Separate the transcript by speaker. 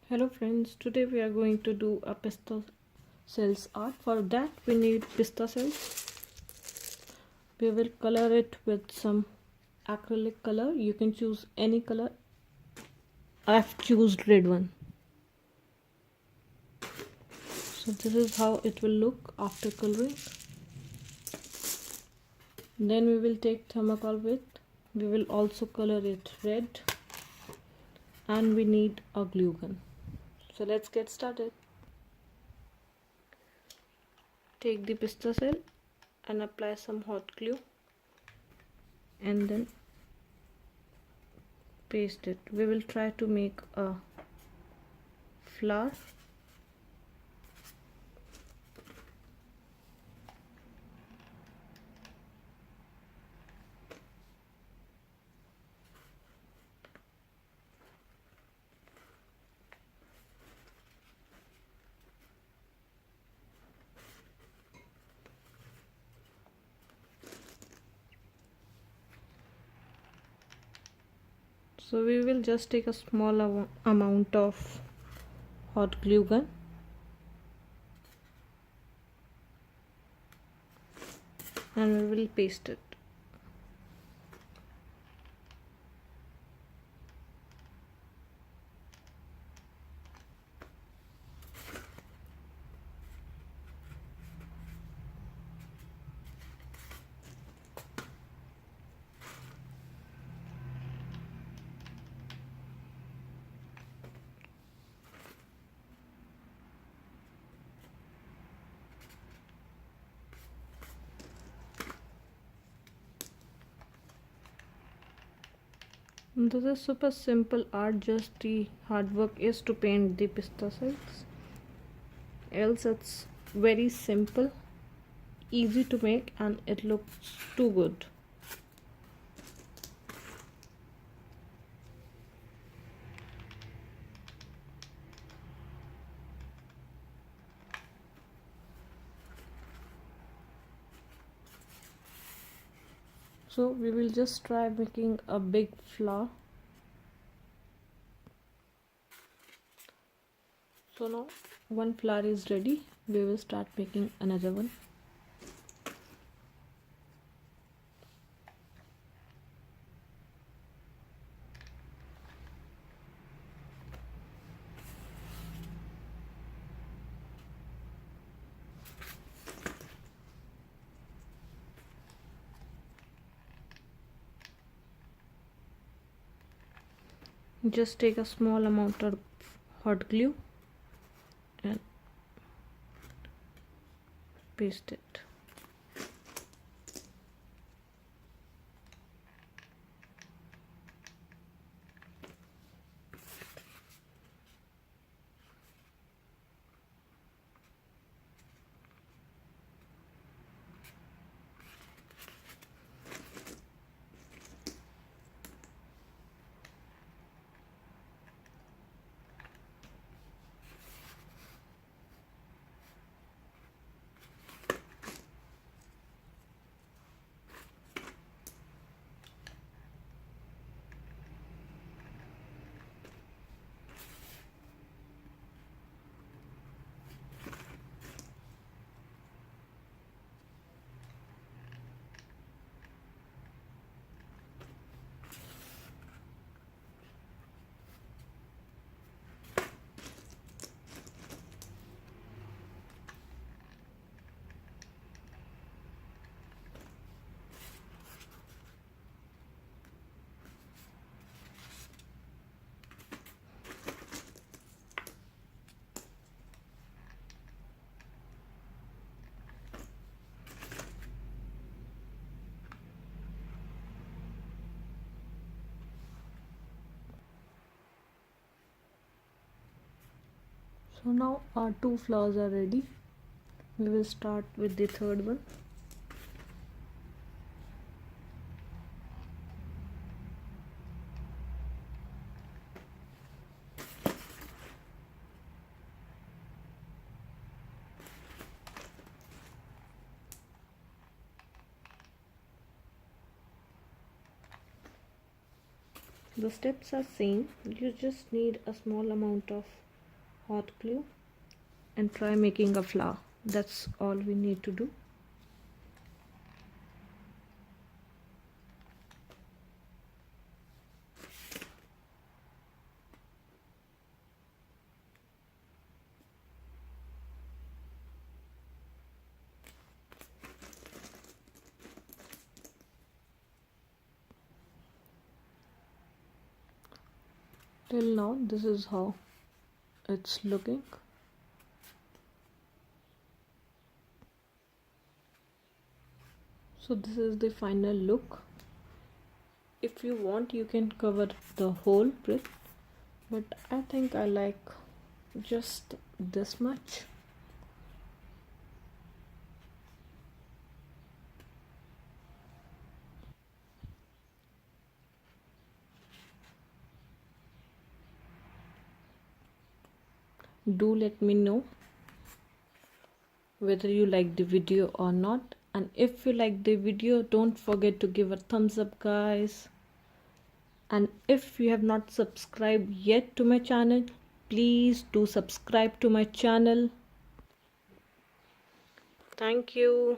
Speaker 1: Hello friends, today we are going to do a pista cells art. For that we need pista cells. We will color it with some acrylic color. You can choose any color. I've chosen red one. So this is how it will look after coloring. Then we will take thermocol with. We will also color it red. And we need a glue gun. So let's get started. Take the pista cell and apply some hot glue and then paste it. We will try to make a flower. So we will just take a small amount of hot glue gun and we will paste it. This is super simple art, just the hard work is to paint the pista cells. Else it's very simple, easy to make and it looks too good. So we will just try making a big flower. So now one flower is ready, we will start making another one. Just take a small amount of hot glue and paste it. So now our two flowers are ready. We will start with the third one. The steps are same. You just need a small amount of hot glue and try making a flower. That's all we need to do. Till now this is how it's looking. So this is the final look. If you want you can cover the whole wreath, but I think I like just this much. Do let me know whether you like the video or not, and if you like the video don't forget to give a thumbs up guys, and if you have not subscribed yet to my channel, please do subscribe to my channel. Thank you.